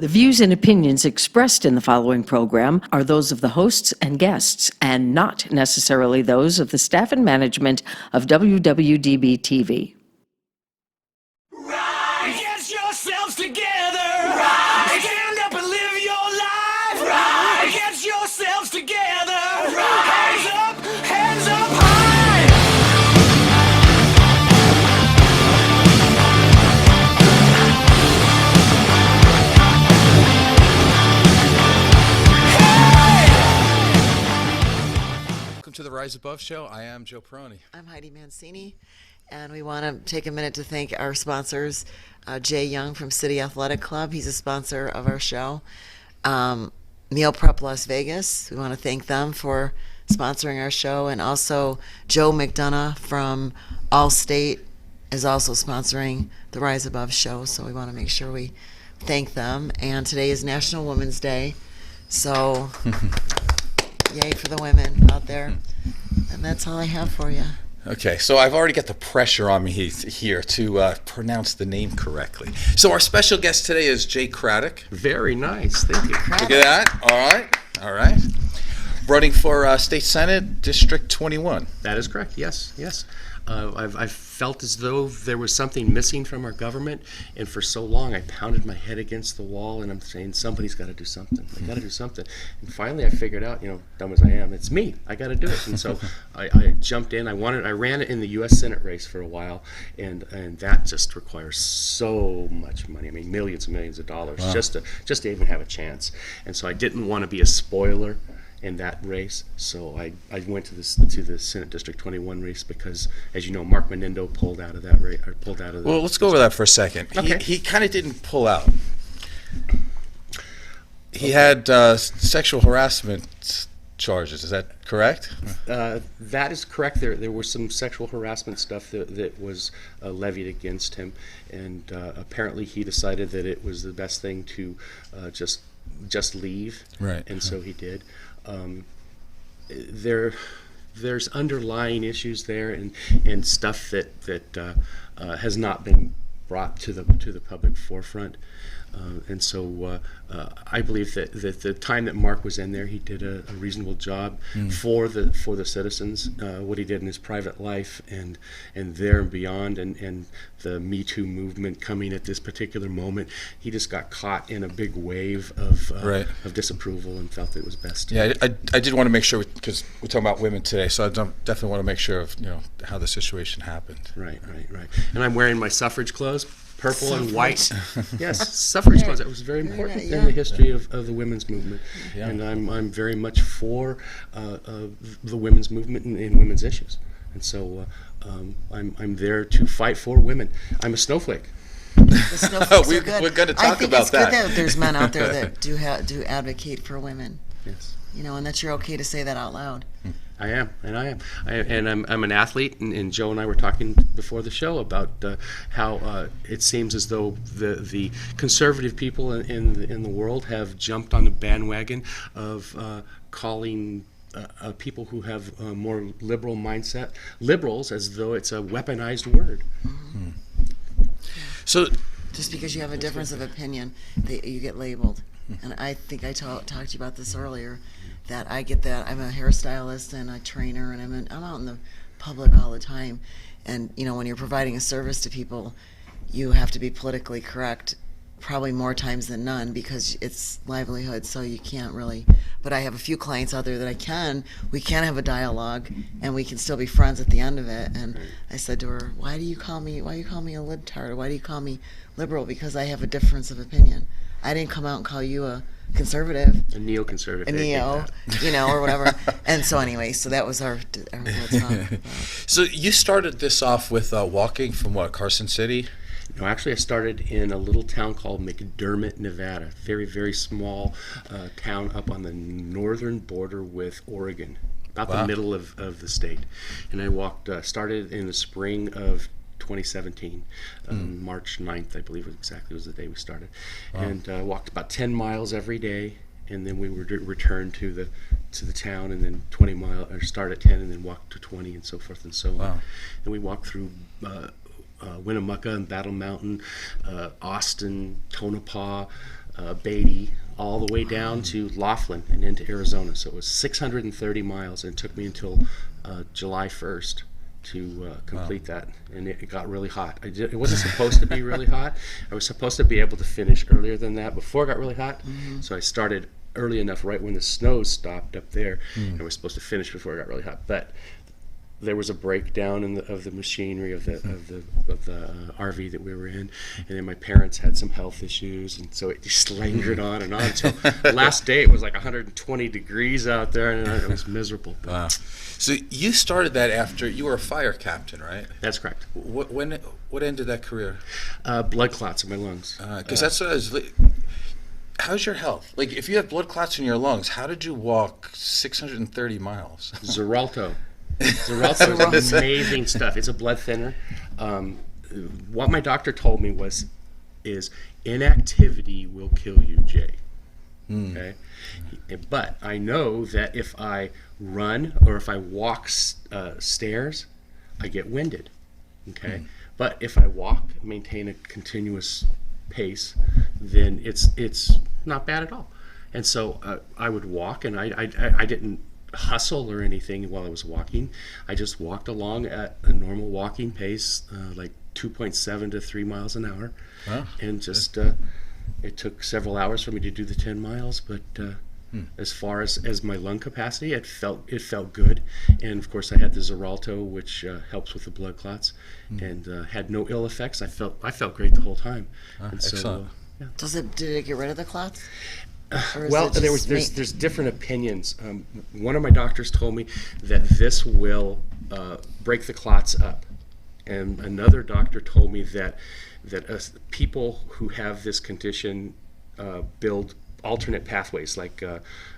The views and opinions expressed in the following program are those of the hosts and guests, and not necessarily those of the staff and management of WWDB-TV. Right. Get yourselves together. Right. Stand up and live your life. Right. Get yourselves together. Right. Hands up high. Hey! Welcome to the Rise Above Show. I am Joe Perroni. I'm Heidi Mancini. And we want to take a minute to thank our sponsors, Jay Young from City Athletic Club. He's a sponsor of our show. Meal Prep Las Vegas, we want to thank them for sponsoring our show. And also Joe McDonough from Allstate is also sponsoring the Rise Above show. So we want to make sure we thank them. And today is National Women's Day. So yay for the women out there. And that's all I have for you. Okay, so I've already got the pressure on me here to pronounce the name correctly. So our special guest today is Jay Craddock. Very nice, thank you. Look at that. All right. Running for State Senate, District 21. That is correct, yes. I've felt as though there was something missing from our government, and for so long I pounded my head against the wall, and I'm saying, somebody's got to do something. They got to do something. And finally I figured out, dumb as I am, it's me. I got to do it. And so I jumped in. I ran it in the U.S. Senate race for a while, and that just requires so much money. I mean, millions and millions of dollars. Wow. just to even have a chance. And so I didn't want to be a spoiler in that race, so I went to the Senate District 21 race because, as you know, Mark Menendo pulled out of that race. Well, let's go over that for a second. Okay. He kind of didn't pull out. He had sexual harassment charges. Is that correct? That is correct. There was some sexual harassment stuff that was levied against him, and apparently he decided that it was the best thing to just leave. Right. And so he did. There's underlying issues there and stuff that has not been brought to the public forefront. And so I believe that the time that Mark was in there, he did a reasonable job for the citizens. What he did in his private life and there and beyond, and the Me Too movement coming at this particular moment, he just got caught in a big wave of disapproval and felt it was best. Yeah, I did want to make sure, because we're talking about women today, so I definitely want to make sure of how the situation happened. Right. And I'm wearing my suffrage clothes. Purple and white. Yes, suffrage clothes. That was very important in the history of the women's movement. Yeah. And I'm very much for the women's movement and women's issues. And so I'm there to fight for women. I'm a snowflake. We're going to talk about that. I think it's good that there's men out there that do advocate for women. Yes. And that you're okay to say that out loud. I am. I'm an athlete, and Joe and I were talking before the show about how it seems as though the conservative people in the world have jumped on the bandwagon of calling people who have a more liberal mindset liberals, as though it's a weaponized word. Mm-hmm. So, just because you have a difference of opinion, you get labeled. And I think I talked to you about this earlier, that I get that. I'm a hairstylist and a trainer, and I'm out in the public all the time. And when you're providing a service to people, you have to be politically correct, probably more times than none, because it's livelihood. So you can't really. But I have a few clients out there that we can have a dialogue, and we can still be friends at the end of it. And I said to her, "Why do you call me a libtard? Or why do you call me liberal? Because I have a difference of opinion. I didn't come out and call you a conservative, a neoconservative, or whatever." And so anyway, so that was our So you started this off with walking from Carson City? No, actually I started in a little town called McDermott, Nevada. Very, very small town up on the northern border with Oregon, about the middle of the state. And I started in the spring of 2017, March 9th, I believe exactly was the day we started. Wow. And walked about 10 miles every day, and then we would return to the town, and then start at 10 and then walk to 20 and so forth and so on. And we walked through Winnemucca and Battle Mountain, Austin, Tonopah, Beatty, all the way down to Laughlin and into Arizona. So it was 630 miles, and it took me until July 1st to complete that, and it got really hot. It wasn't supposed to be really hot. I was supposed to be able to finish earlier than that before it got really hot. So I started early enough, right when the snow stopped up there, and I was supposed to finish before it got really hot. But there was a breakdown of the machinery of the RV that we were in, and then my parents had some health issues, and so it just lingered on and on. So last day it was like 120 degrees out there, and it was miserable. But Wow. So you started that after you were a fire captain, right? that's correct. What ended that career? Blood clots in my lungs. Because that's what I was. How's your health? Like, if you have blood clots in your lungs, how did you walk 630 miles? Xarelto. Xarelto is amazing stuff. It's a blood thinner. What my doctor told me is inactivity will kill you, Jay. Okay, but I know that if I run or if I walk stairs, I get winded. Okay, but if I walk, maintain a continuous pace, then it's not bad at all. And so I would walk, and I didn't hustle or anything while I was walking. I just walked along at a normal walking pace, like 2.7 to 3 miles an hour. Wow. And just it took several hours for me to do the 10 miles, but as far as my lung capacity, it felt good. And of course I had the Xarelto, which helps with the blood clots, and had no ill effects. I felt great the whole time. And excellent. Did it get rid of the clots? Or is Well, it just there's different opinions. One of my doctors told me that this will break the clots up, and another doctor told me that people who have this condition build alternate pathways, like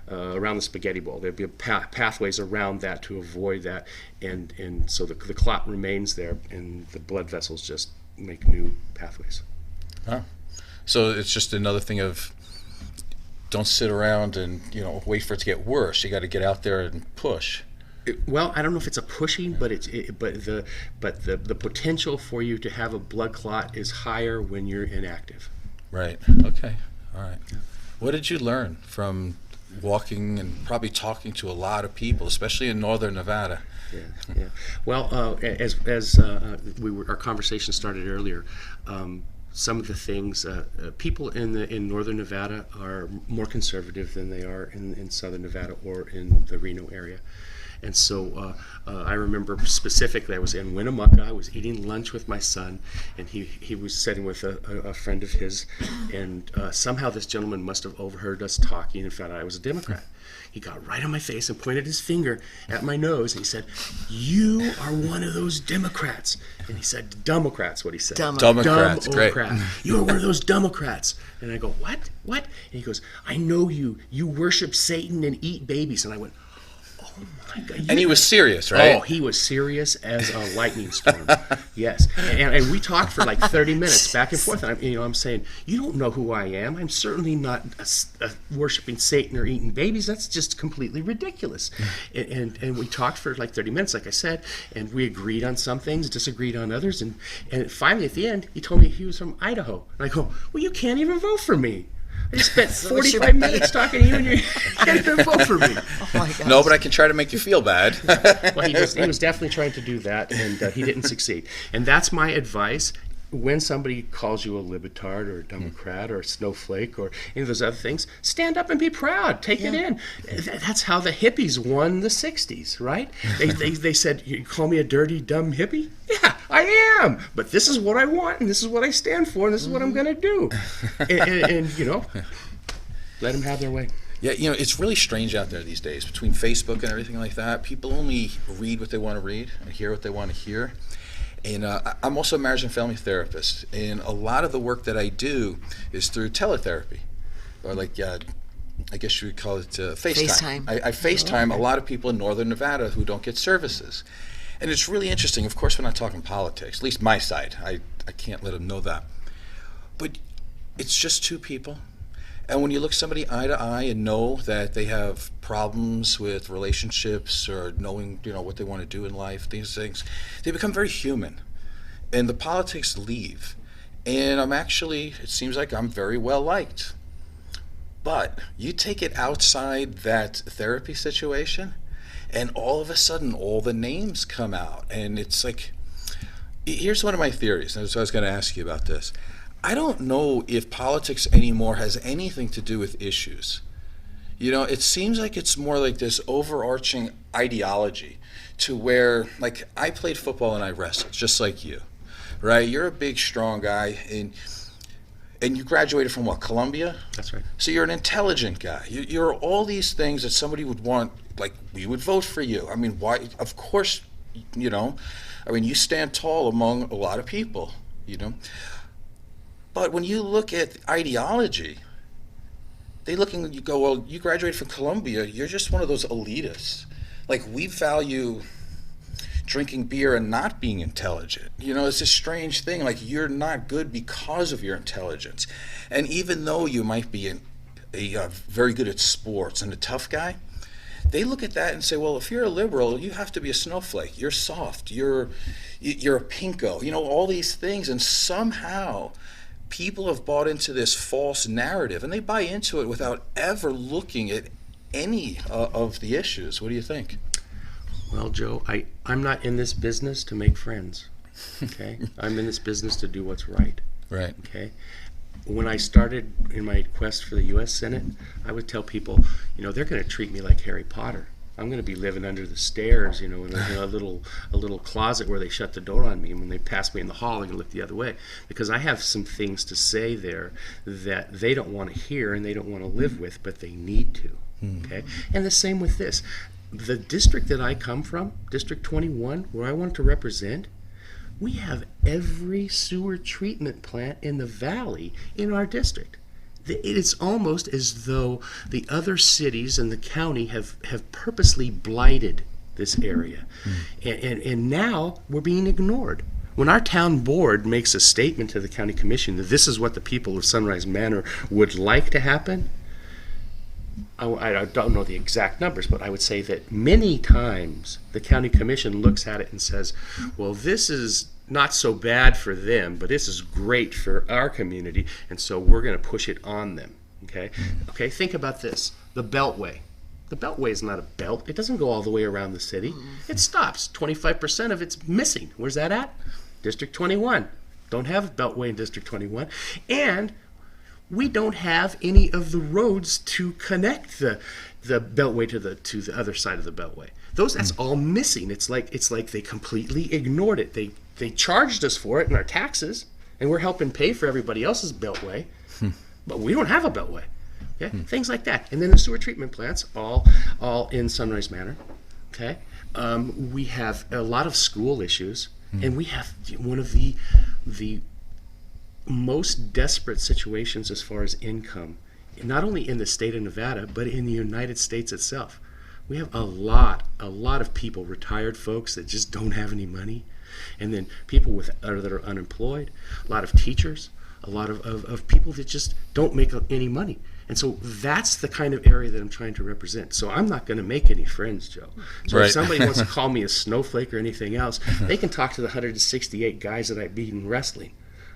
around the spaghetti bowl. There'd be pathways around that to avoid that, and so the clot remains there, and the blood vessels just make new pathways. Huh. So it's just another thing of, don't sit around and wait for it to get worse. You got to get out there and push. Well, I don't know if it's a pushing, but the potential for you to have a blood clot is higher when you're inactive. Right. Okay. All right. What did you learn from walking and probably talking to a lot of people, especially in northern Nevada? Yeah. Well, as our conversation started earlier. Some of the things, people in northern Nevada are more conservative than they are in southern Nevada or in the Reno area. And so I remember specifically, I was in Winnemucca. I was eating lunch with my son, and he was sitting with a friend of his, and somehow this gentleman must have overheard us talking and found out I was a Democrat. He got right on my face and pointed his finger at my nose, and he said, "You are one of those Democrats." And he said, "Democrats," what he said. Democrats, great. You are one of those Democrats. And I go, "What? What?" And he goes, "I know you. You worship Satan and eat babies." And I went, "Oh my God." And he was serious, right? Oh, he was serious as a lightning storm. Yes. And we talked for like 30 minutes back and forth. And I'm saying, "You don't know who I am. I'm certainly not worshiping Satan or eating babies. That's just completely ridiculous." And we talked for like 30 minutes, like I said, and we agreed on some things, disagreed on others. And finally, at the end, he told me he was from Idaho. And I go, "Well, you can't even vote for me. I just spent 45 minutes talking to you, and you can't even vote for me." Oh my gosh. No, but I can try to make you feel bad. Well, he was definitely trying to do that, and he didn't succeed. And that's my advice. When somebody calls you a libtard or a Democrat or a snowflake or any of those other things, stand up and be proud. Take it in. That's how the hippies won the 60s, right? They said, "You call me a dirty, dumb hippie?" Yeah, I am. But this is what I want, and this is what I stand for, and this is what I'm going to do. And let them have their way. Yeah, it's really strange out there these days between Facebook and everything like that. People only read what they want to read and hear what they want to hear. And I'm also a marriage and family therapist, and a lot of the work that I do is through teletherapy, or like I guess you would call it FaceTime. I FaceTime a lot of people in northern Nevada who don't get services. And it's really interesting. Of course, we're not talking politics, at least my side. I can't let them know that. But it's just two people. And when you look somebody eye to eye and know that they have problems with relationships or knowing, what they want to do in life, these things, they become very human. And the politics leave. And it seems like I'm very well liked. But you take it outside that therapy situation, and all of a sudden, all the names come out. And it's like, here's one of my theories. And so I was going to ask you about this. I don't know if politics anymore has anything to do with issues. You know, it seems like it's more like this overarching ideology to where, like, I played football and I wrestled, just like you, right? You're a big, strong guy, and you graduated from what, Columbia? That's right. So you're an intelligent guy. You're all these things that somebody would want, like, we would vote for you. I mean, why? Of course, you know, I mean, you stand tall among a lot of people, you know. But when you look at ideology, they look and you go, well, you graduated from Columbia, you're just one of those elitists. Like, we value drinking beer and not being intelligent. You know, it's a strange thing. Like, you're not good because of your intelligence. And even though you might be very good at sports and a tough guy, they look at that and say, well, if you're a liberal, you have to be a snowflake. You're soft. You're a pinko. You know, all these things. And somehow people have bought into this false narrative, and they buy into it without ever looking at any of the issues. What do you think? Well, Joe, I'm not in this business to make friends, okay? I'm in this business to do what's right. Right. Okay? When I started in my quest for the U.S. Senate, I would tell people, you know, they're going to treat me like Harry Potter. I'm going to be living under the stairs, you know, in a little closet where they shut the door on me, and when they pass me in the hall, I'm going to look the other way, because I have some things to say there that they don't want to hear and they don't want to live with, but they need to. Okay? And the same with this. The district that I come from, District 21, where I want to represent, we have every sewer treatment plant in the valley in our district. It is almost as though the other cities and the county have purposely blighted this area. And now we're being ignored. When our town board makes a statement to the county commission that this is what the people of Sunrise Manor would like to happen, I don't know the exact numbers, but I would say that many times the county commission looks at it and says, well, this is not so bad for them, but this is great for our community, and so we're going to push it on them. Okay? Okay, think about this. The Beltway. The Beltway is not a belt. It doesn't go all the way around the city. It stops. 25% of it's missing. Where's that at? District 21. Don't have a Beltway in District 21. And we don't have any of the roads to connect the Beltway to the other side of the Beltway. That's all missing. It's like they completely ignored it. They charged us for it in our taxes, and we're helping pay for everybody else's Beltway, but we don't have a Beltway. Okay? Things like that. And then the sewer treatment plants, all in Sunrise Manor. Okay? We have a lot of school issues, and we have one of the most desperate situations as far as income, not only in the state of Nevada, but in the United States itself. We have a lot of people, retired folks that just don't have any money, and then people that are unemployed, a lot of teachers, a lot of people that just don't make any money. And so that's the kind of area that I'm trying to represent. So I'm not going to make any friends, Joe. So Right. if somebody wants to call me a snowflake or anything else, they can talk to the 168 guys that I beat in wrestling.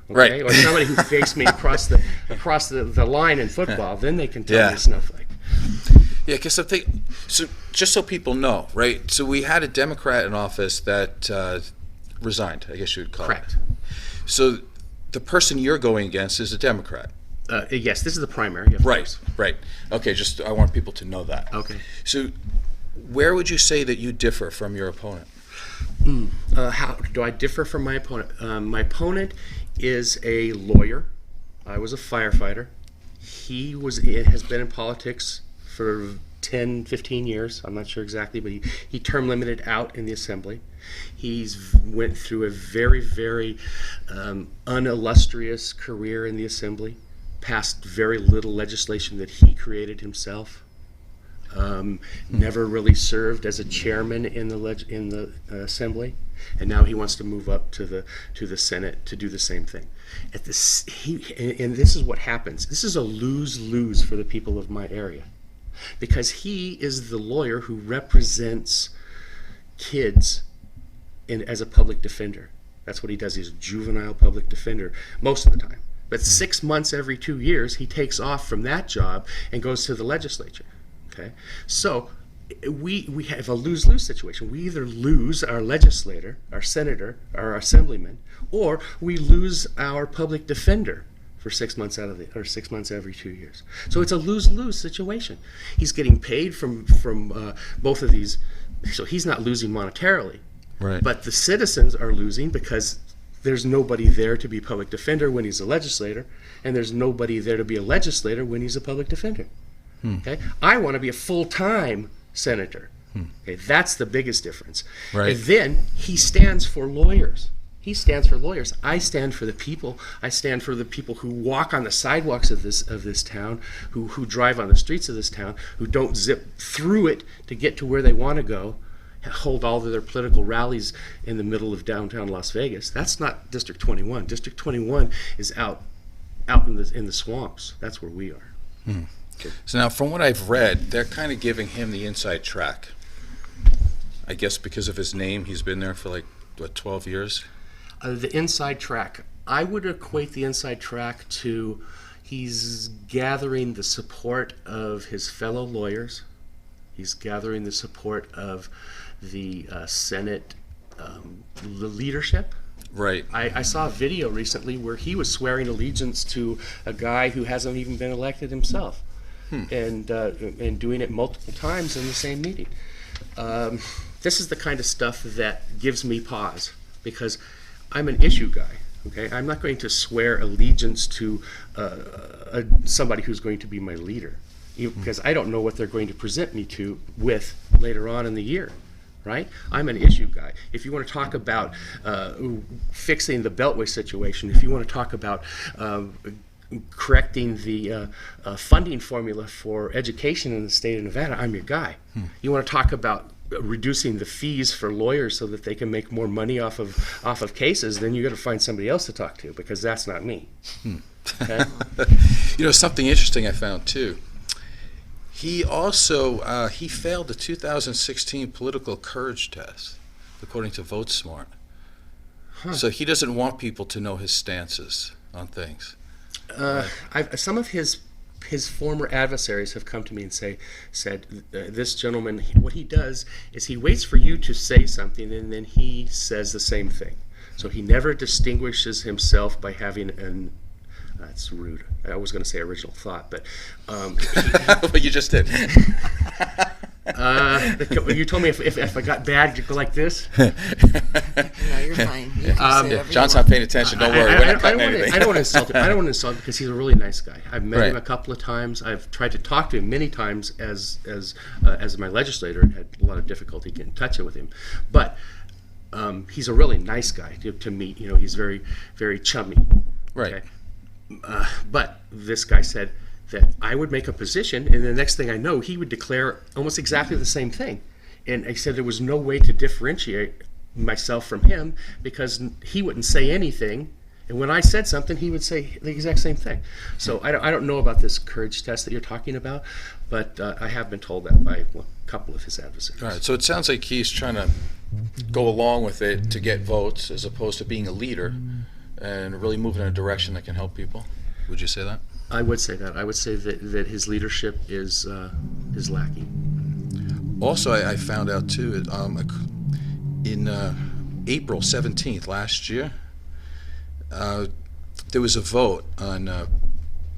Okay? Right. Or somebody who faced me across the line in football, then they can tell Yeah. me a snowflake. Yeah, because so just so people know, right? So we had a Democrat in office that resigned, I guess you would call Correct. it. So the person you're going against is a Democrat. Yes, this is the primary. Of course. Right. Okay, just I want people to know that. Okay. So where would you say that you differ from your opponent? How do I differ from my opponent? My opponent is a lawyer. I was a firefighter. He has been in politics for 10, 15 years. I'm not sure exactly, but he term limited out in the assembly. He's went through a very, very unillustrious career in the assembly, passed very little legislation that he created himself. Never really served as a chairman in the assembly, and now he wants to move up to the Senate to do the same thing. And this is what happens. This is a lose-lose for the people of my area, because he is the lawyer who represents kids as a public defender. That's what he does. He's a juvenile public defender most of the time. But 6 months every 2 years, he takes off from that job and goes to the legislature. Okay, so we have a lose-lose situation. We either lose our legislator, our senator, our assemblyman, or we lose our public defender for 6 months out of the, or 6 months every 2 years. So it's a lose-lose situation. He's getting paid from both of these, so he's not losing monetarily. Right. But the citizens are losing because there's nobody there to be public defender when he's a legislator, and there's nobody there to be a legislator when he's a public defender. Okay, I want to be a full-time senator. Okay, that's the biggest difference. Right. And then he stands for lawyers. He stands for lawyers. I stand for the people. I stand for the people who walk on the sidewalks of this town, who drive on the streets of this town, who don't zip through it to get to where they want to go, hold all of their political rallies in the middle of downtown Las Vegas. That's not District 21. District 21 is out in the swamps. That's where we are. So now, from what I've read, they're kind of giving him the inside track. I guess because of his name, he's been there for like, what, 12 years? The inside track. I would equate the inside track to he's gathering the support of his fellow lawyers. He's gathering the support of the Senate leadership. Right. I saw a video recently where he was swearing allegiance to a guy who hasn't even been elected himself, and doing it multiple times in the same meeting. This is the kind of stuff that gives me pause, because I'm an issue guy. Okay, I'm not going to swear allegiance to somebody who's going to be my leader, because I don't know what they're going to present me with later on in the year. Right? I'm an issue guy. If you want to talk about fixing the Beltway situation, if you want to talk about correcting the funding formula for education in the state of Nevada, I'm your guy. You want to talk about reducing the fees for lawyers so that they can make more money off of cases, then you got to find somebody else to talk to, because that's not me. Okay? You know, something interesting I found too. He also he failed the 2016 political courage test, according to VoteSmart. So he doesn't want people to know his stances on things. Some of his former adversaries have come to me and said this gentleman, what he does is he waits for you to say something and then he says the same thing. So he never distinguishes himself by having an that's rude. I was going to say original thought, but But you just did. you told me if I got bad, you'd go like this. No, you're fine. You can say whatever John's you not paying attention. Don't worry. We're not cutting anything. I don't want to insult him. I don't want to insult him because he's a really nice guy. I've met him a couple of times. I've tried to talk to him many times as my legislator, and had a lot of difficulty getting in touch with him. But he's a really nice guy to meet. You know, he's very, very chummy. Right. Okay? But this guy said that I would make a position, and the next thing I know, he would declare almost exactly the same thing. And I said there was no way to differentiate myself from him, because he wouldn't say anything, and when I said something, he would say the exact same thing. So I don't know about this courage test that you're talking about, but I have been told that by a couple of his adversaries. All right. So it sounds like he's trying to go along with it to get votes, as opposed to being a leader and really moving in a direction that can help people. Would you say that? I would say that. I would say that his leadership is lacking. Also, I found out too, in April 17th last year, there was a vote on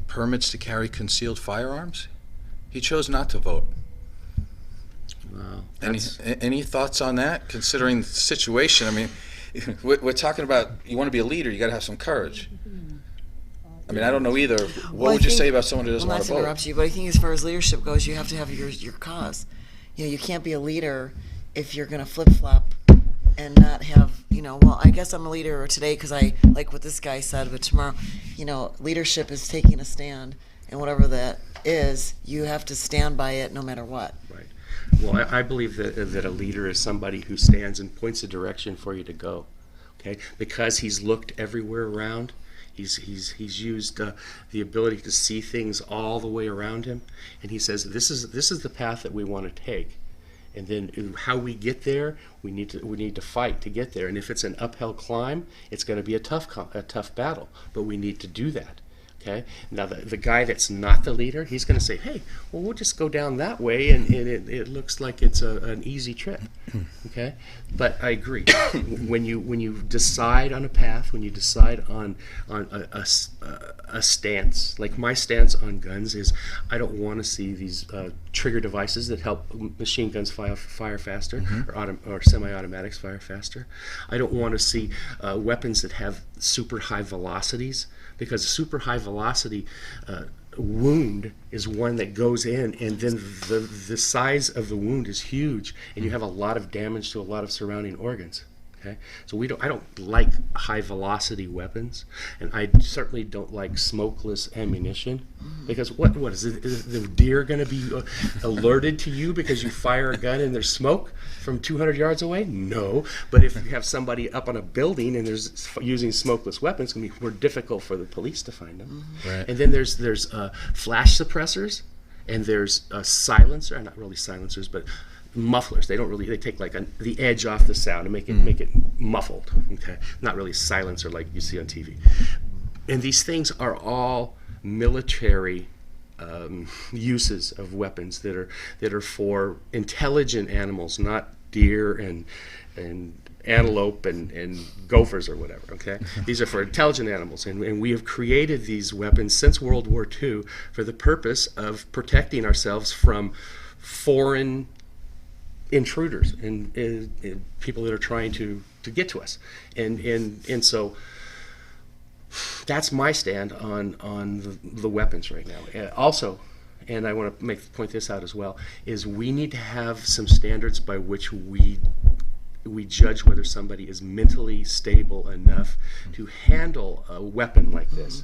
permits to carry concealed firearms. He chose not to vote. Wow. Any thoughts on that, considering the situation? I mean, we're talking about, you want to be a leader, you got to have some courage. I mean, I don't know either. What would you say about someone who doesn't want to vote? Not to interrupt you, but I think as far as leadership goes, you have to have your cause. You know, you can't be a leader if you're going to flip-flop and not have, well, I guess I'm a leader today because I like what this guy said, but tomorrow, leadership is taking a stand, and whatever that is, you have to stand by it no matter what. Right. Well, I believe that a leader is somebody who stands and points a direction for you to go. Okay, because he's looked everywhere around. He's used the ability to see things all the way around him, and he says this is the path that we want to take, And then how we get there, we need to fight to get there. And if it's an uphill climb, it's going to be a tough battle. But we need to do that. Okay. Now the guy that's not the leader, he's going to say, "Hey, well, we'll just go down that way, and it looks like it's an easy trip." Okay. But I agree. when you decide on a path, when you decide on a stance, like my stance on guns is, I don't want to see these trigger devices that help machine guns fire faster, or semi-automatics fire faster. I don't want to see weapons that have super high velocities, because super high velocity wound is one that goes in, and then the size of the wound is huge, and you have a lot of damage to a lot of surrounding organs. Okay, so I don't like high velocity weapons, and I certainly don't like smokeless ammunition, because what is it? Is the deer going to be alerted to you because you fire a gun and there's smoke from 200 yards away? No, but if you have somebody up on a building and there's using smokeless weapons, it's going to be more difficult for the police to find them. Right. And then there's flash suppressors, and there's not really silencers, but mufflers. They take like the edge off the sound and make it muffled. Okay, not really silencer like you see on TV. And these things are all military uses of weapons that are for intelligent animals, not deer and antelope and gophers or whatever. Okay, these are for intelligent animals, and we have created these weapons since World War II for the purpose of protecting ourselves from foreign intruders and people that are trying to get to us, and so that's my stand on the weapons right now. Also, and I want to point this out as well, is we need to have some standards by which we judge whether somebody is mentally stable enough to handle a weapon like this.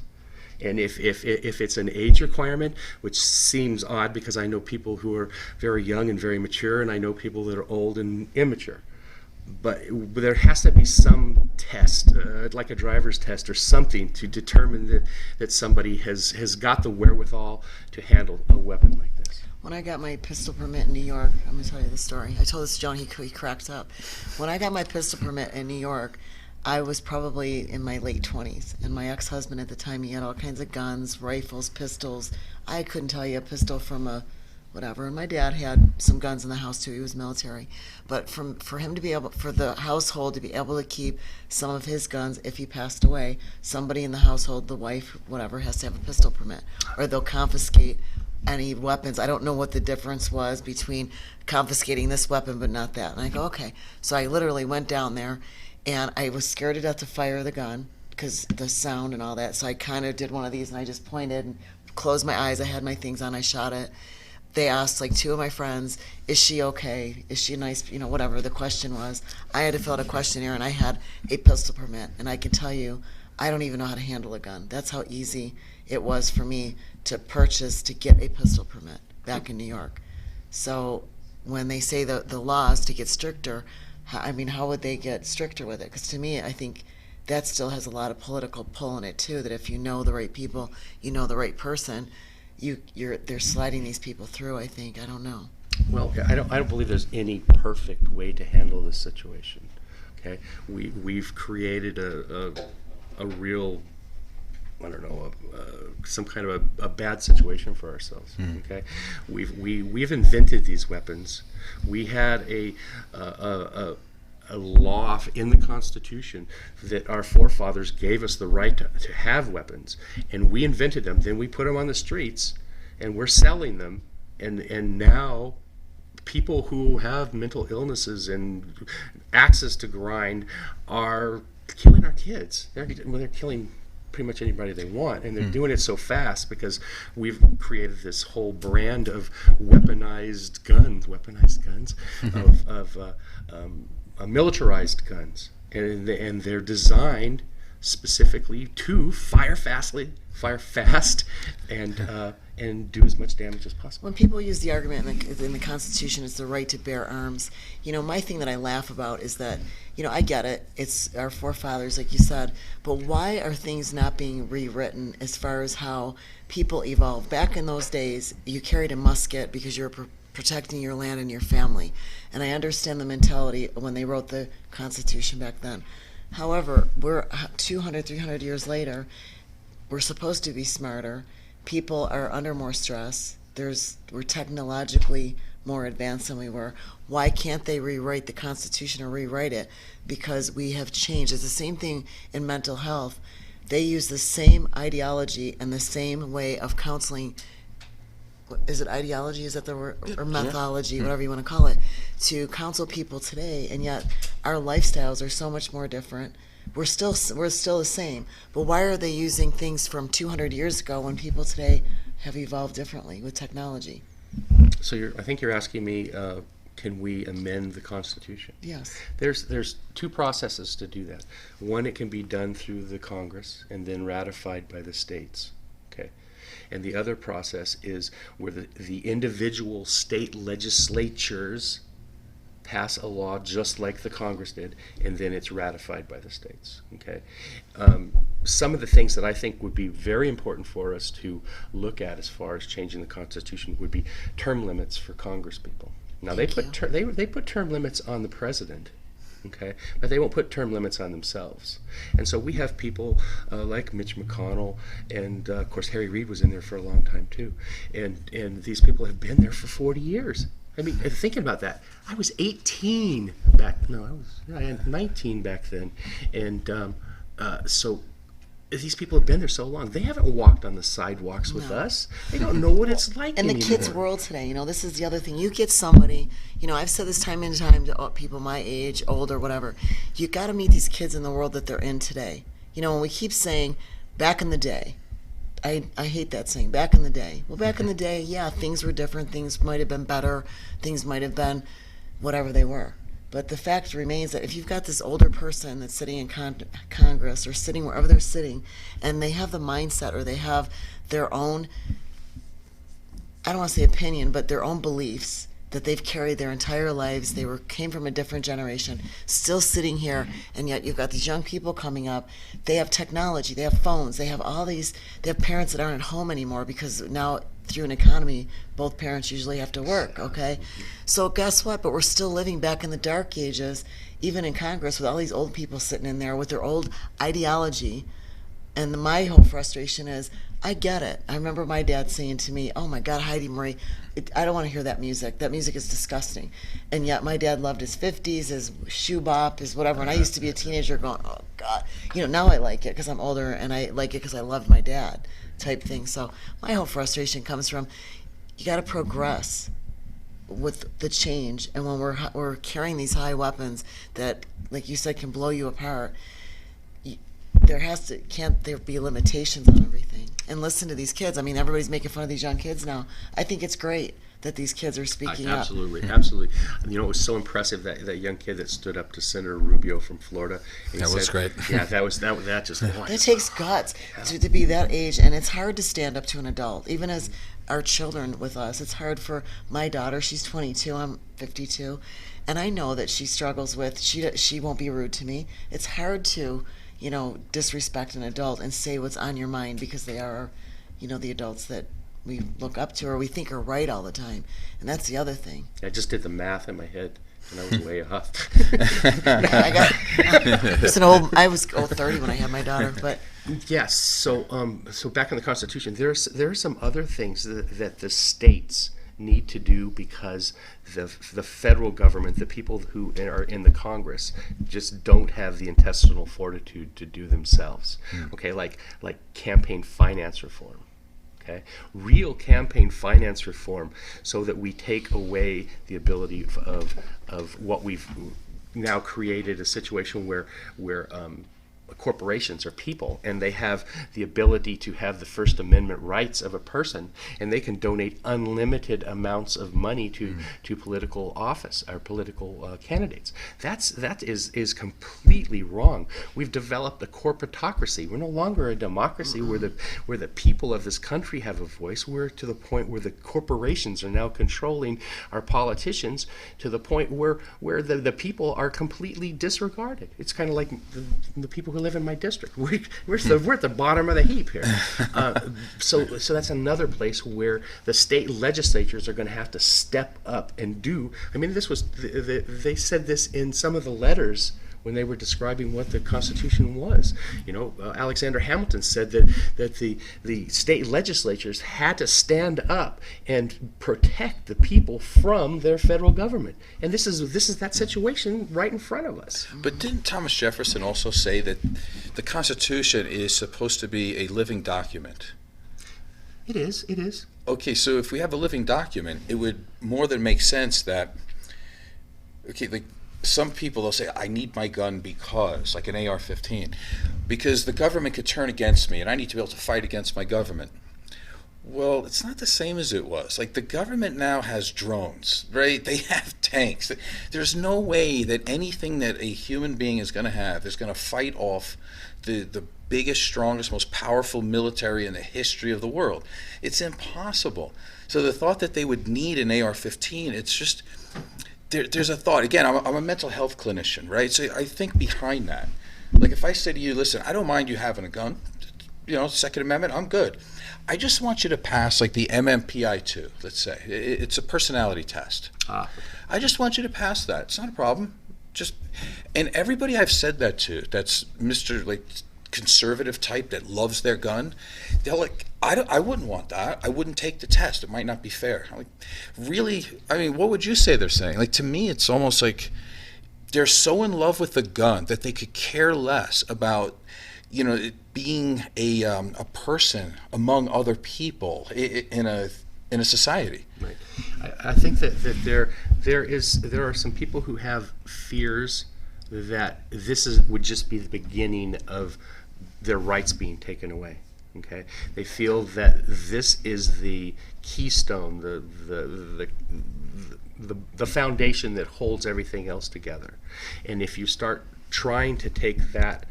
And if it's an age requirement, which seems odd because I know people who are very young and very mature, and I know people that are old and immature. But there has to be some test, like a driver's test or something, to determine that somebody has got the wherewithal to handle a weapon like this. When I got my pistol permit in New York, I'm going to tell you the story. I told this to John, he cracked up. When I got my pistol permit in New York, I was probably in my late 20s, and my ex-husband at the time, he had all kinds of guns, rifles, pistols. I couldn't tell you a pistol from a whatever. And my dad had some guns in the house too. He was military. But for him to be able, for the household to be able to keep some of his guns, if he passed away, somebody in the household, the wife, whatever, has to have a pistol permit, or they'll confiscate any weapons. I don't know what the difference was between confiscating this weapon but not that. And I go, okay. So I literally went down there, and I was scared to death to fire the gun because the sound and all that. So I kind of did one of these, and I just pointed and closed my eyes. I had my things on. I shot it. They asked, like, two of my friends, is she okay? Is she nice? You know, whatever the question was. I had to fill out a questionnaire, and I had a pistol permit. And I can tell you, I don't even know how to handle a gun. That's how easy it was for me to get a pistol permit back in New York. So when they say the laws to get stricter, I mean, how would they get stricter with it? Because to me, I think that still has a lot of political pull in it too. That if you know the right people, you know the right person, they're sliding these people through. I think, I don't know. Well, I don't believe there's any perfect way to handle this situation. Okay, we've created a real, I don't know, some kind of a bad situation for ourselves. Okay, we've invented these weapons. We had a law in the Constitution that our forefathers gave us the right to have weapons, and we invented them. Then we put them on the streets, and we're selling them, and now people who have mental illnesses and access to grind are killing our kids. They're killing pretty much anybody they want, and they're doing it so fast because we've created this whole brand of weaponized guns, militarized guns, and they're designed specifically to fire fast, and do as much damage as possible. When people use the argument in the Constitution, it's the right to bear arms. You know, my thing that I laugh about is that, you know, I get it. It's our forefathers, like you said, but why are things not being rewritten as far as how people evolved? Back in those days, you carried a musket because you were protecting your land and your family. And I understand the mentality when they wrote the Constitution back then. However, we're 200, 300 years later. We're supposed to be smarter. People are under more stress. We're technologically more advanced than we were. Why can't they rewrite the Constitution or rewrite it? Because we have changed. It's the same thing in mental health. They use the same ideology and the same way of counseling. Is it ideology? Is that the word? Or methodology, whatever you want to call it, to counsel people today. And yet our lifestyles are so much more different. We're still the same. But why are they using things from 200 years ago when people today have evolved differently with technology? So I think you're asking me, can we amend the Constitution? Yes. There's two processes to do that. One, it can be done through the Congress and then ratified by the states. Okay. And the other process is where the individual state legislatures pass a law just like the Congress did, and then it's ratified by the states. Okay. Some of the things that I think would be very important for us to look at as far as changing the Constitution would be term limits for Congress people. Now they put term limits on the president, okay, but they won't put term limits on themselves. And so we have people like Mitch McConnell, and of course Harry Reid was in there for a long time too, and these people have been there for 40 years. I mean, thinking about that, I was 18 back. No, I had 19 back then, and so these people have been there so long. They haven't walked on the sidewalks with us. They don't know what it's like And anymore. the kids' world today, this is the other thing. You get somebody, I've said this time and time to people my age, older, whatever. You got to meet these kids in the world that they're in today. When we keep saying, back in the day, I hate that saying, back in the day. Well, back in the day, yeah, things were different. Things might have been better. Things might have been whatever they were. But the fact remains that if you've got this older person that's sitting in Congress or sitting wherever they're sitting, and they have the mindset or they have their own, I don't want to say opinion, but their own beliefs that they've carried their entire lives, came from a different generation, still sitting here, and yet you've got these young people coming up. They have technology, they have phones, they have they have parents that aren't at home anymore because now through an economy, both parents usually have to work, okay? So guess what? But we're still living back in the dark ages, even in Congress, with all these old people sitting in there with their old ideology. And my whole frustration is, I get it. I remember my dad saying to me, oh my God, Heidi Marie, I don't want to hear that music. That music is disgusting. And yet my dad loved his 50s, his shoe bop, his whatever. And I used to be a teenager going, oh God. Now I like it because I'm older, and I like it because I loved my dad type thing. So my whole frustration comes from, you got to progress with the change. And when we're carrying these high weapons that, like you said, can blow you apart, can't there be limitations on everything? And listen to these kids. I mean, everybody's making fun of these young kids now. I think it's great that these kids are speaking up. Absolutely. It was so impressive that young kid that stood up to Senator Rubio from Florida. That was great. Yeah, that just. That takes guts to be that age, and it's hard to stand up to an adult, even as our children with us. It's hard for my daughter. She's 22. I'm 52, and I know that she struggles with. She won't be rude to me. It's hard to disrespect an adult and say what's on your mind because they are, the adults that we look up to or we think are right all the time. And that's the other thing. I just did the math in my head, and I was way off. I was 30 when I had my daughter, but. Yes. So back in the Constitution, there are some other things that the states need to do because the federal government, the people who are in the Congress, just don't have the intestinal fortitude to do themselves. Okay, like campaign finance reform. Okay, real campaign finance reform, so that we take away the ability of what we've now created, a situation where corporations are people, and they have the ability to have the First Amendment rights of a person, and they can donate unlimited amounts of money to political office or political candidates. That is completely wrong. We've developed a corporatocracy. We're no longer a democracy where the people of this country have a voice. We're to the point where the corporations are now controlling our politicians, to the point where the people are completely disregarded. It's kind of like the people who who live in my district. We're at the bottom of the heap here. So that's another place where the state legislatures are going to have to step up and do. I mean, they said this in some of the letters when they were describing what the Constitution was. Alexander Hamilton said that the state legislatures had to stand up and protect the people from their federal government. And this is that situation right in front of us. But didn't Thomas Jefferson also say that the Constitution is supposed to be a living document? It is. Okay, so if we have a living document, it would more than make sense that, like, some people, they'll say, I need my gun because, like an AR-15, because the government could turn against me and I need to be able to fight against my government. Well, it's not the same as it was. Like, the government now has drones, right? They have tanks. There's no way that anything that a human being is going to have is going to fight off the biggest, strongest, most powerful military in the history of the world. It's impossible. So the thought that they would need an AR-15, it's just... There's a thought. Again, I'm a mental health clinician, right? So I think behind that. Like, if I say to you, listen, I don't mind you having a gun, Second Amendment, I'm good. I just want you to pass, like, the MMPI-2, let's say. It's a personality test. I just want you to pass that. It's not a problem. And everybody I've said that to, that's Mr. like conservative type that loves their gun, they're like, I wouldn't want that. I wouldn't take the test. It might not be fair. I'm like, really? I mean, what would you say they're saying? Like, to me, it's almost like they're so in love with the gun that they could care less about, it being a person among other people in a society. Right. I think that there are some people who have fears that this would just be the beginning of their rights being taken away. Okay, they feel that this is the keystone, the foundation that holds everything else together. And if you start trying to take that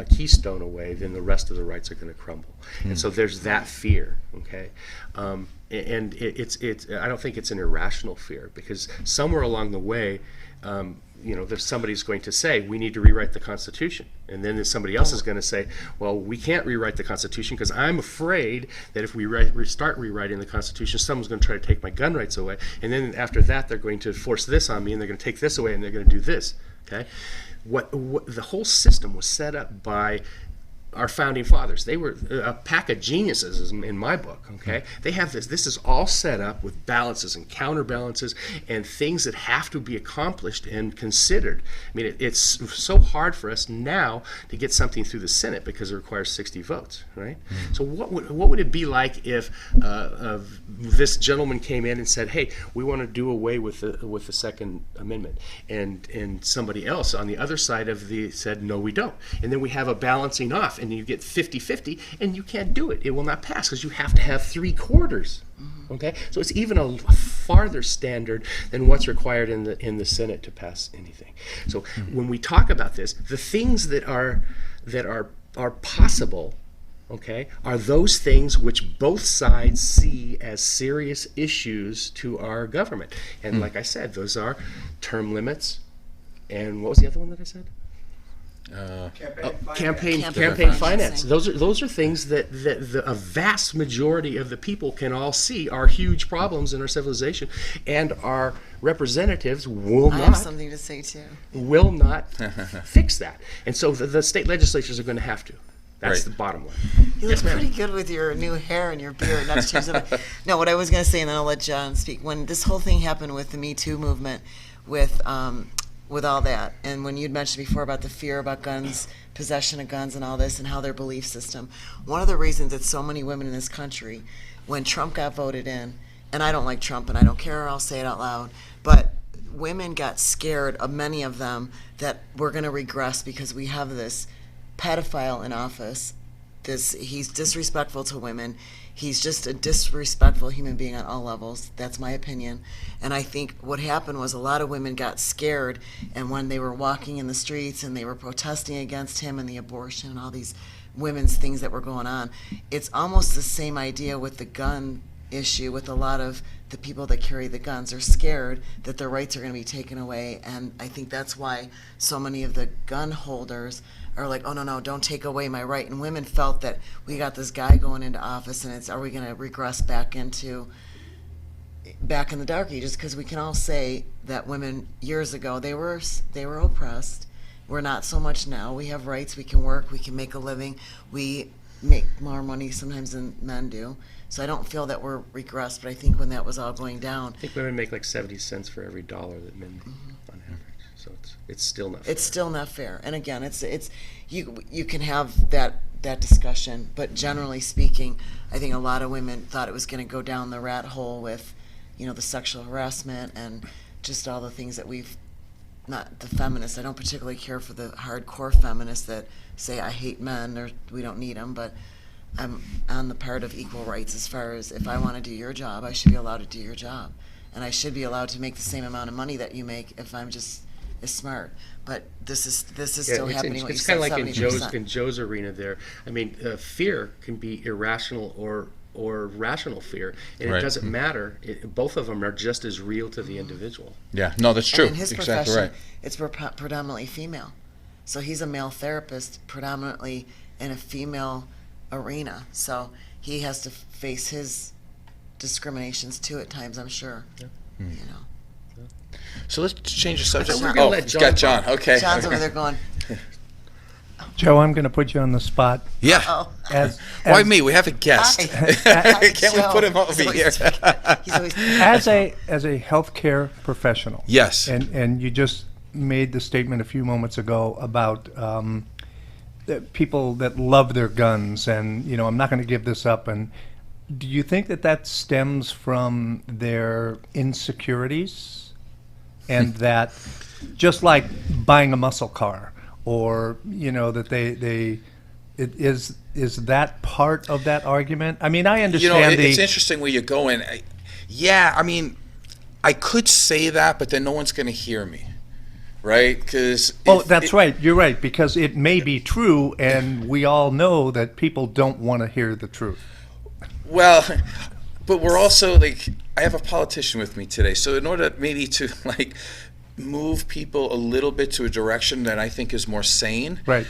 keystone away, then the rest of the rights are going to crumble. And so there's that fear. Okay, and it's I don't think it's an irrational fear, because somewhere along the way, there's somebody's going to say, we need to rewrite the Constitution. And then there's somebody else is going to say, well, we can't rewrite the Constitution because I'm afraid that if we start rewriting the Constitution, someone's going to try to take my gun rights away. And then after that, they're going to force this on me, and they're going to take this away, and they're going to do this. Okay? What the whole system was set up by our founding fathers. They were a pack of geniuses in my book, okay? They have this is all set up with balances and counterbalances and things that have to be accomplished and considered. I mean, it's so hard for us now to get something through the Senate because it requires 60 votes, right? So what would it be like if this gentleman came in and said, hey, we want to do away with the Second Amendment, and somebody else on the other side said, no, we don't. And then we have a balancing off, and you get 50-50, and you can't do it. It will not pass because you have to have 3/4. Okay, so it's even a farther standard than what's required in the Senate to pass anything. So when we talk about this, the things that are possible, okay, are those things which both sides see as serious issues to our government. And like I said, those are term limits, and what was the other one that I said? Campaign finance. Those are things that a vast majority of the people can all see are huge problems in our civilization, and our representatives will I not have something to say too. will not fix that. And so the state legislatures are going to have to. That's Right. the bottom line. You look pretty good with your new hair and your beard. Not to change that. No, what I was going to say, and then I'll let John speak. When this whole thing happened with the Me Too movement, with all that, and when you'd mentioned before about the fear about guns, possession of guns and all this, and how their belief system, one of the reasons that so many women in this country, when Trump got voted in, and I don't like Trump and I don't care, I'll say it out loud, but women got scared, of many of them, that we're going to regress because we have this pedophile in office. He's disrespectful to women. He's just a disrespectful human being on all levels. That's my opinion. And I think what happened was a lot of women got scared, and when they were walking in the streets and they were protesting against him and the abortion and all these women's things that were going on, it's almost the same idea with the gun issue with a lot of the people that carry the guns. Are scared that their rights are going to be taken away, and I think that's why so many of the gun holders are like, oh, no, don't take away my right. And women felt that we got this guy going into office, and are we going to regress back in the dark ages? Because we can all say that women years ago, they were oppressed. We're not so much now. We have rights. We can work. We can make a living. We make more money sometimes than men do. So I don't feel that we're regressed, but I think when that was all going down, I think women make like 70 cents for every dollar that men make on average. So it's still not fair. it's still not fair. And again, it's you can have that discussion, but generally speaking, I think a lot of women thought it was going to go down the rat hole with, the sexual harassment and just all the things that we've, not the feminists, I don't particularly care for the hardcore feminists that say I hate men or we don't need them, but I'm on the part of equal rights as far as if I want to do your job, I should be allowed to do your job. And I should be allowed to make the same amount of money that you make if I'm just as smart. But this is still happening. It's kind of like in Joe's arena there. I mean, fear can be irrational or rational fear, and Right. it doesn't matter. Both of them are just as real to the individual. Yeah, no, that's true. And in his Exactly profession, right. it's predominantly female. So he's a male therapist, predominantly in a female arena. So he has to face his discriminations too at times, I'm sure. So let's change the subject. We're gonna let it's John got John. Okay. John's over there going, Joe, I'm going to put you on the spot. Yeah. oh. Why me? We have a guest. Hi. Can't we Joe. put him over He's always here? speaking. He's always As a healthcare professional, Yes. and you just made the statement a few moments ago about the people that love their guns, and I'm not going to give this up. And do you think that stems from their insecurities, and that just like buying a muscle car, or that is that part of that argument? I mean, I understand it's interesting where you're going. I mean, I could say that, but then no one's going to hear me, right? Because that's right. You're right, because it may be true, and we all know that people don't want to hear the truth. Well, but we're also like, I have a politician with me today, so in order maybe to move people a little bit to a direction that I think is more sane, Right.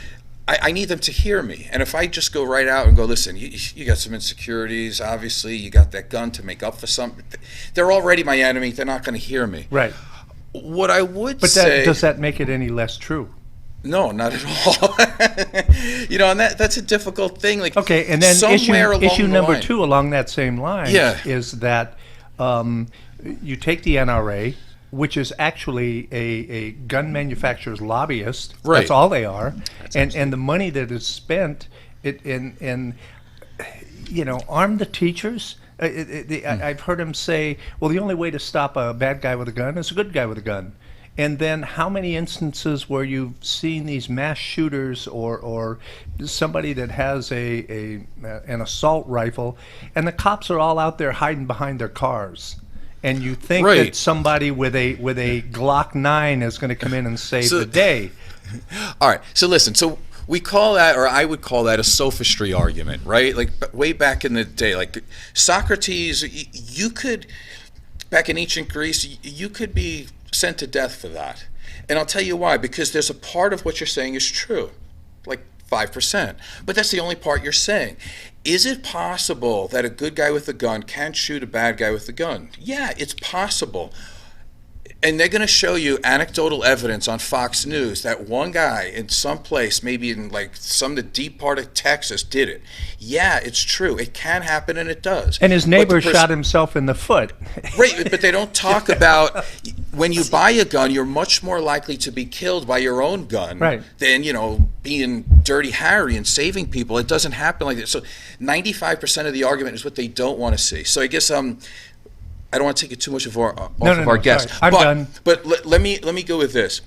I need them to hear me. And if I just go right out and go, listen, you got some insecurities, obviously, you got that gun to make up for something. They're already my enemy. They're not going to hear me. Right. What I would But say... does that make it any less true? No, not at all. And that's a difficult thing. Like, Okay, and then somewhere along issue the number line- 2 along that same line is that you take the NRA, which is actually a gun manufacturer's lobbyist. Right. That's all they are. And the money that is spent arm the teachers. I've heard him say, well, the only way to stop a bad guy with a gun is a good guy with a gun. And then how many instances where you've seen these mass shooters or somebody that has an assault rifle, and the cops are all out there hiding behind their cars. And you think Right. that somebody with a Glock 9 is going to come in and save the day. All right. So listen. So we call that, or I would call that, a sophistry argument, right? Like way back in the day, like Socrates, you could, back in ancient Greece, you could be sent to death for that. And I'll tell you why. Because there's a part of what you're saying is true, like 5%. But that's the only part you're saying. Is it possible that a good guy with a gun can shoot a bad guy with a gun? Yeah, it's possible. And they're going to show you anecdotal evidence on Fox News that one guy in some place, maybe in the deep part of Texas, did it. Yeah, it's true. It can happen, and it does. And his But neighbor the shot himself in the foot. Right, but they don't talk about when you buy a gun, you're much more likely to be killed by your own gun Right. than, being Dirty Harry and saving people. It doesn't happen like that. So 95% of the argument is what they don't want to see. So I guess I don't want to take it too much of our guests. Sorry. I'm done. But let me go with this.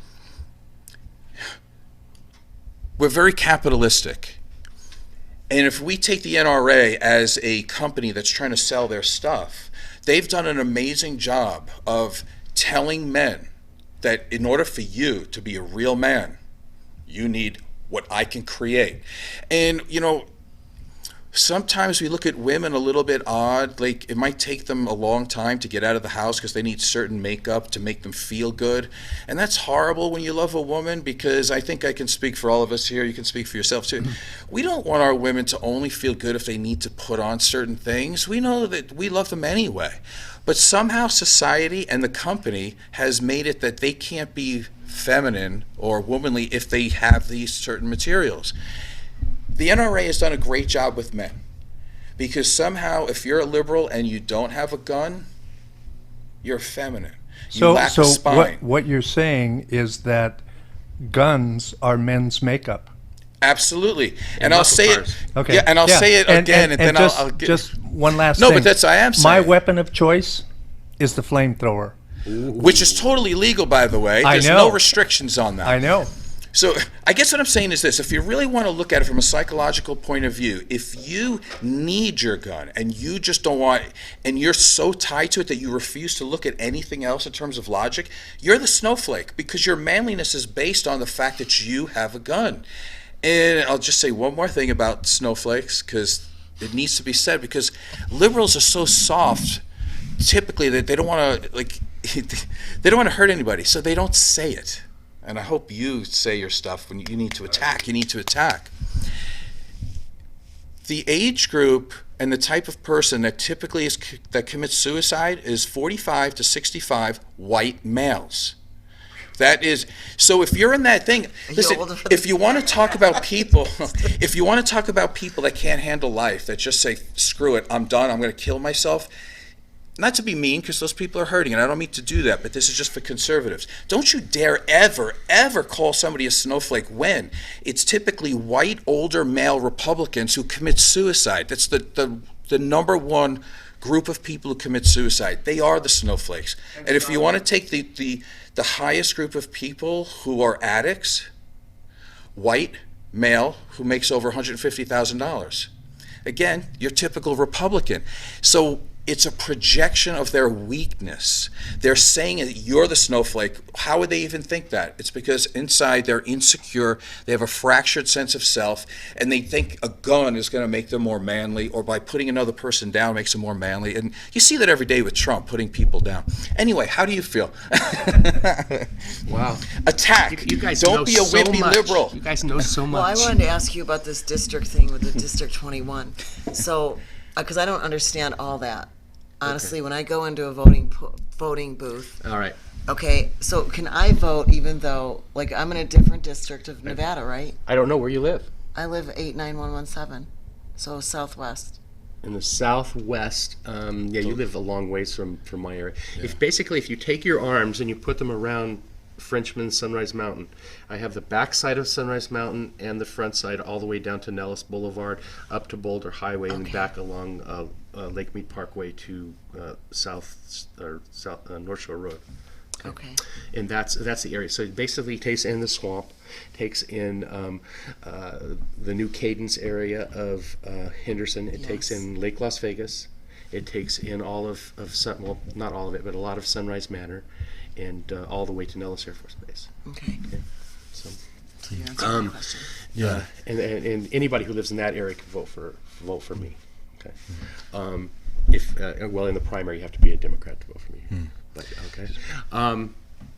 We're very capitalistic. And if we take the NRA as a company that's trying to sell their stuff, they've done an amazing job of telling men that in order for you to be a real man, you need what I can create. And, sometimes we look at women a little bit odd. Like, it might take them a long time to get out of the house because they need certain makeup to make them feel good. And that's horrible when you love a woman, because I think I can speak for all of us here. You can speak for yourself too. We don't want our women to only feel good if they need to put on certain things. We know that we love them anyway. But somehow society and the company has made it that they can't be feminine or womanly if they have these certain materials. The NRA has done a great job with men, because somehow if you're a liberal and you don't have a gun, you're feminine. You lack a spine. What you're saying is that guns are men's makeup. Absolutely. And I'll say it. Okay. Yeah, and I'll say it again, and then just, I'll get. just one last No, thing. but that's I am My saying. weapon of choice is the flamethrower. Which is totally legal, by the way. I There's know. no restrictions on that. I know. So I guess what I'm saying is this: if you really want to look at it from a psychological point of view, if you need your gun and you just don't want, and you're so tied to it that you refuse to look at anything else in terms of logic, you're the snowflake, because your manliness is based on the fact that you have a gun. And I'll just say one more thing about snowflakes, because it needs to be said, because liberals are so soft typically that they don't want to they don't want to hurt anybody, so they don't say it. And I hope you say your stuff when you need to attack. You need to attack. The age group and the type of person that typically that commits suicide is 45 to 65 white males. That is, so if you're in that thing, listen, if you want to talk about people, if you want to talk about people that can't handle life, that just say, screw it, I'm done, I'm going to kill myself. Not to be mean, because those people are hurting, and I don't mean to do that, but this is just for conservatives. Don't you dare ever call somebody a snowflake when it's typically white, older male Republicans who commit suicide. That's the number one group of people who commit suicide. They are the snowflakes. And if you want to take the highest group of people who are addicts, white, male, who makes over $150,000. Again, your typical Republican. So it's a projection of their weakness. They're saying that you're the snowflake. How would they even think that? It's because inside they're insecure, they have a fractured sense of self, and they think a gun is going to make them more manly, or by putting another person down makes them more manly. And you see that every day with Trump, putting people down. Anyway, how do you feel? Wow. Attack. You guys Don't know be a so wimpy much. liberal. You guys know so Well, I much. wanted to ask you about this district thing with the District 21. So, because I don't understand all that. Honestly, when I go into a voting booth, All right. okay, so can I vote even though, like, I'm in a different district of Nevada, right? I don't know where you live. I live 89117, so southwest. In the southwest, you live a long ways from my area. If you take your arms and you put them around Frenchman Sunrise Mountain, I have the back side of Sunrise Mountain and the front side all the way down to Nellis Boulevard, up to Boulder Highway, and back along Lake Mead Parkway to North Shore Road. Okay. And that's the area. So it basically takes in the swamp, takes in the new Cadence area of Henderson. It takes in Lake Las Vegas. It takes in all of not all of it, but a lot of Sunrise Manor, and all the way to Nellis Air Force Base. Okay. So You answered my question. yeah, and anybody who lives in that area can vote for me. Okay. If in the primary you have to be a Democrat to vote for me. But okay.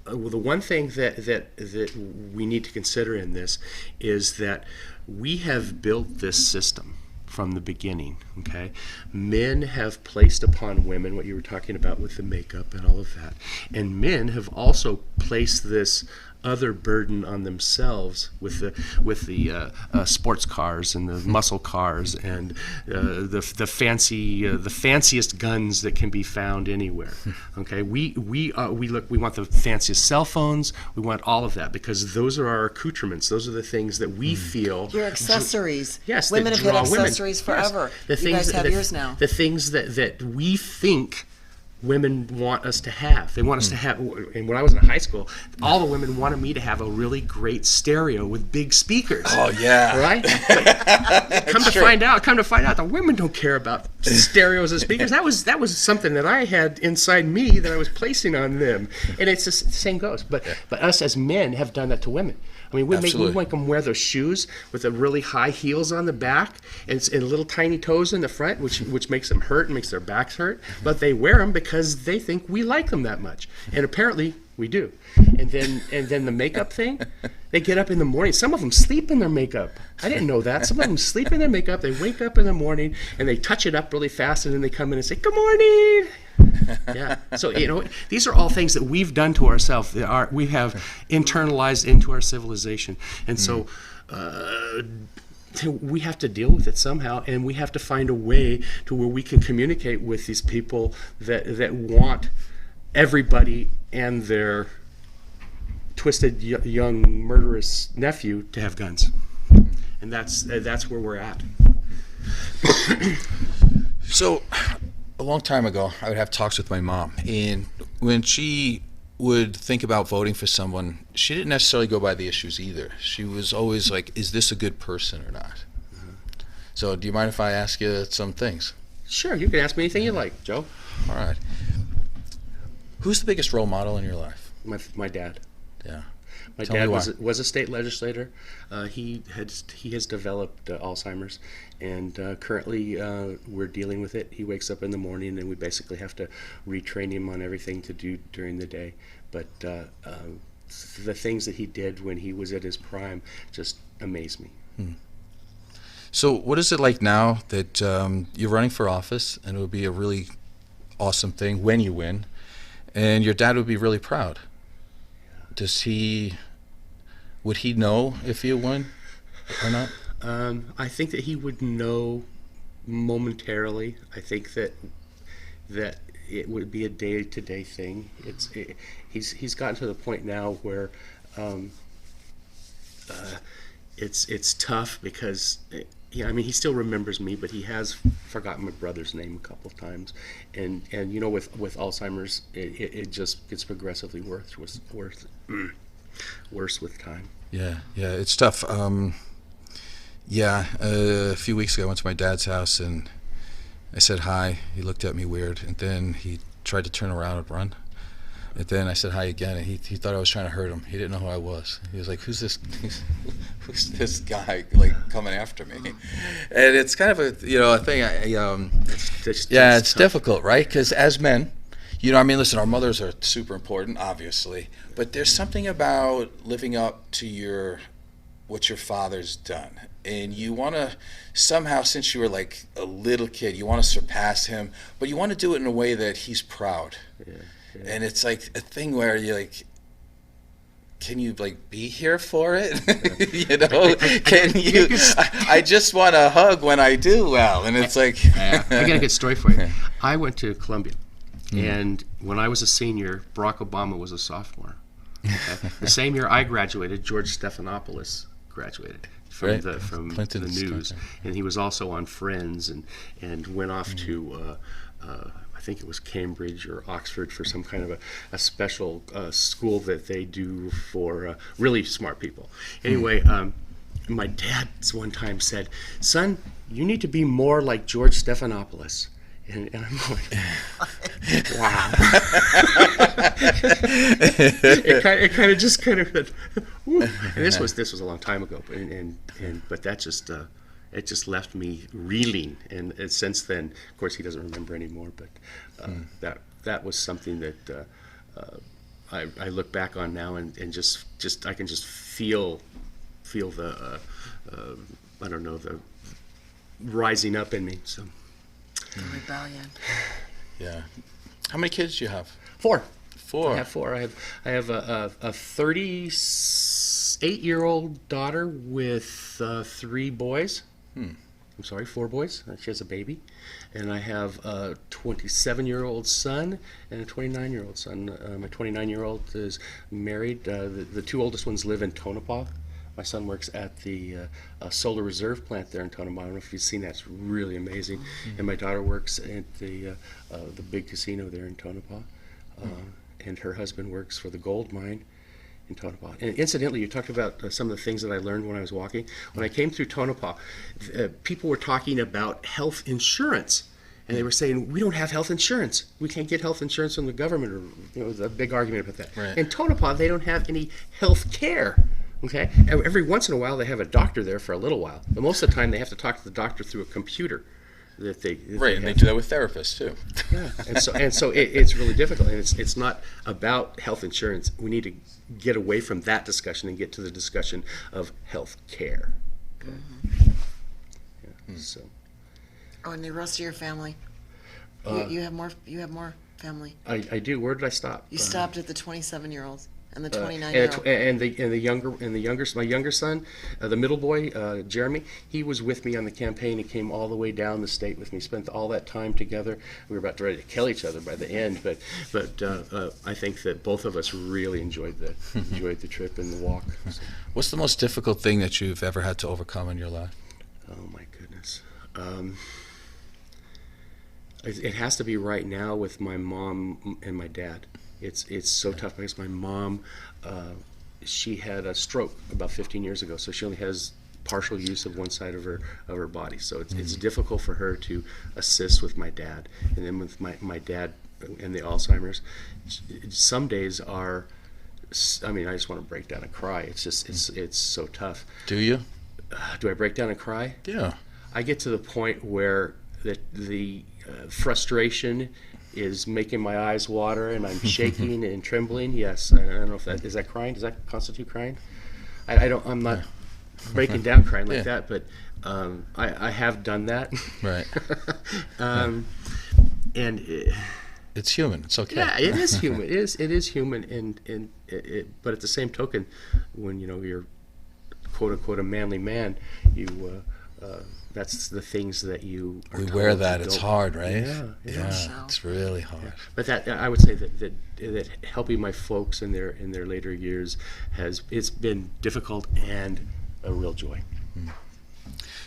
Well, the one thing that we need to consider in this is that we have built this system from the beginning. Okay, men have placed upon women what you were talking about with the makeup and all of that, and men have also placed this other burden on themselves with the sports cars and the muscle cars and the fanciest guns that can be found anywhere. Okay, we want the fanciest cell phones. We want all of that because those are our accoutrements. Those are the things that we feel. Your accessories. Yes, that women have had draw women. accessories Yes. forever. The You things guys have that, yours now. The things that we think women want us to have. They want us to have, and when I was in high school, all the women wanted me to have a really great stereo with big speakers. Oh yeah. Right? But come to find out, the women don't care about stereos and speakers. That was something that I had inside me that I was placing on them, and it's the same goes. But us as men have done that to women. I mean, we Absolutely. make them wear those shoes with the really high heels on the back and little tiny toes in the front, which makes them hurt and makes their backs hurt. But they wear them because they think we like them that much, and apparently we do. And then the makeup thing, they get up in the morning. Some of them sleep in their makeup. I didn't know that. Some of them sleep in their makeup. They wake up in the morning and they touch it up really fast, and then they come in and say, "Good morning." Yeah. So, these are all things that we've done to ourselves. We have internalized into our civilization. And so we have to deal with it somehow, and we have to find a way to where we can communicate with these people that want everybody and their twisted young murderous nephew to have guns. And that's where we're at. So, a long time ago, I would have talks with my mom, and when she would think about voting for someone, she didn't necessarily go by the issues either. She was always like, is this a good person or not? So, do you mind if I ask you some things? Sure, you can ask me anything you like, Joe. All right. Who's the biggest role model in your life? My dad. Yeah. My Tell me dad why. was a state legislator. He has developed Alzheimer's, and currently we're dealing with it. He wakes up in the morning, and we basically have to retrain him on everything to do during the day. But the things that he did when he was at his prime just amaze me. So, what is it like now that you're running for office, and it would be a really awesome thing when you win, and your dad would be really proud? Would he know if you won or not? I think that he would know momentarily. I think that it would be a day-to-day thing. He's gotten to the point now where it's tough because he still remembers me, but he has forgotten my brother's name a couple of times, and with Alzheimer's, it just gets progressively worse with time. Yeah, it's tough. A few weeks ago, I went to my dad's house and I said hi. He looked at me weird, and then he tried to turn around and run. And then I said hi again, and he thought I was trying to hurt him. He didn't know who I was. He was like, who's this guy, like, coming after me? And it's kind of a thing. It's difficult, right? Because as men, listen, our mothers are super important, obviously, but there's something about living up to what your father's done. And you want to somehow, since you were like a little kid, you want to surpass him, but you want to do it in a way that he's proud. Yeah. And it's like a thing where you're like, can you like be here for it? I just want a hug when I do well. And it's like, I got a good story for you. I went to Columbia, and when I was a senior, Barack Obama was a sophomore. Okay? The same year I graduated, George Stephanopoulos graduated from the news, and he was also on Friends, and went off to I think it was Cambridge or Oxford for some kind of a special school that they do for really smart people. Anyway, my dad one time said, "Son, you need to be more like George Stephanopoulos." And I'm going, wow. it kind of just woo. And this was a long time ago, but that just it just left me reeling. And since then, of course, he doesn't remember anymore. But that was something that I look back on now, and just I can just feel the the rising up in me. So. Rebellion. Yeah. How many kids do you have? Four. Four. I have four. I have a 38-year-old daughter with 3 boys. I'm sorry, 4 boys. She has a baby. And I have a 27-year-old son and a 29-year-old son. My 29-year-old is married. The 2 oldest ones live in Tonopah. My son works at the Solar Reserve plant there in Tonopah. I don't know if you've seen that. It's really amazing. And my daughter works at the big casino there in Tonopah. And her husband works for the gold mine in Tonopah. And incidentally, you talked about some of the things that I learned when I was walking. When I came through Tonopah, people were talking about health insurance. And they were saying, we don't have health insurance. We can't get health insurance from the government. Or, there was a big argument about that. Right. In Tonopah, they don't have any health care Okay, every once in a while they have a doctor there for a little while, but most of the time they have to talk to the doctor through a computer. Right, and they do that with therapists too. Yeah, and so it's really difficult, and it's not about health insurance. We need to get away from that discussion and get to the discussion of health care. Okay. Yeah, so. Oh, and the rest of your family? You have more. You have more family. I do. Where did I stop? You stopped at the 27-year-olds and the 29-year-old. And the younger my younger son, the middle boy, Jeremy, he was with me on the campaign. He came all the way down the state with me. Spent all that time together. We were about ready to kill each other by the end, but I think that both of us really enjoyed the trip and the walk. So. What's the most difficult thing that you've ever had to overcome in your life? Oh my goodness. It has to be right now with my mom and my dad. It's so tough because my mom, she had a stroke about 15 years ago, so she only has partial use of one side of her body. So it's difficult for her to assist with my dad. And then with my dad and the Alzheimer's, some days are, I mean, I just want to break down and cry. It's just, it's so tough. Do you? Do I break down and cry? Yeah. I get to the point where the frustration is making my eyes water and I'm shaking and trembling. Yes, I don't know if that is that crying. Does that constitute crying? I'm not breaking down crying like that, but I have done that. Right. And it's human. It's okay. Yeah, it is human. It is human, and but at the same token, when you're quote unquote a manly man, that's the things that you are we told wear that. to It's don't. hard, right? Yeah. So. It's really hard. Yeah. But that I would say that helping my folks in their later years it's been difficult and a real joy.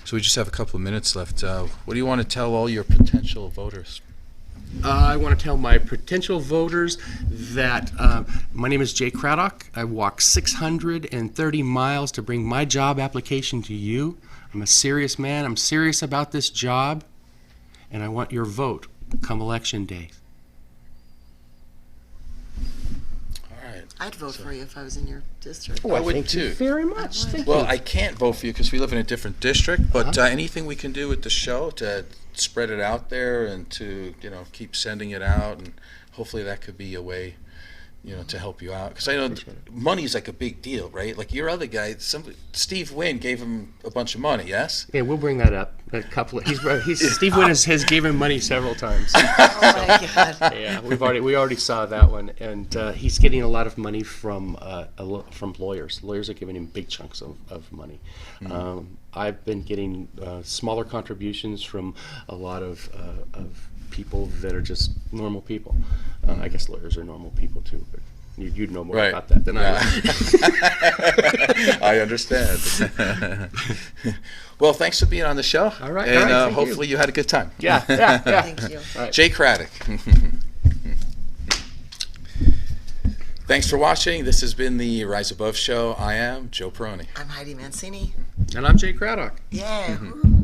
So we just have a couple of minutes left. What do you want to tell all your potential voters? I want to tell my potential voters that my name is Jay Craddock. I walked 630 miles to bring my job application to you. I'm a serious man. I'm serious about this job, and I want your vote come election day. All right. I'd vote for you if I was in your district. I would Thank too. you very much. Thank Well, you. I can't vote for you because we live in a different district, but anything we can do with the show to spread it out there and to, keep sending it out, and hopefully that could be a way, to help you out. Because I know money's like a big deal, right? Like your other guy, Steve Wynn gave him a bunch of money, yes? Yeah, we'll bring that up. A couple. Steve Wynn has given him money several times. Oh my God. Yeah, we already saw that one, and he's getting a lot of money from lawyers. Lawyers are giving him big chunks of money. I've been getting smaller contributions from a lot of people that are just normal people. I guess lawyers are normal people too, but you'd know more about that than I would. I understand. Well, thanks for being on the show. All right, and thank hopefully you had a good time. Yeah. Thank you. All right. Jay Craddock. Thanks for watching. This has been the Rise Above Show. I am Joe Perroni. I'm Heidi Mancini. And I'm Jay Craddock. Yeah. Woo.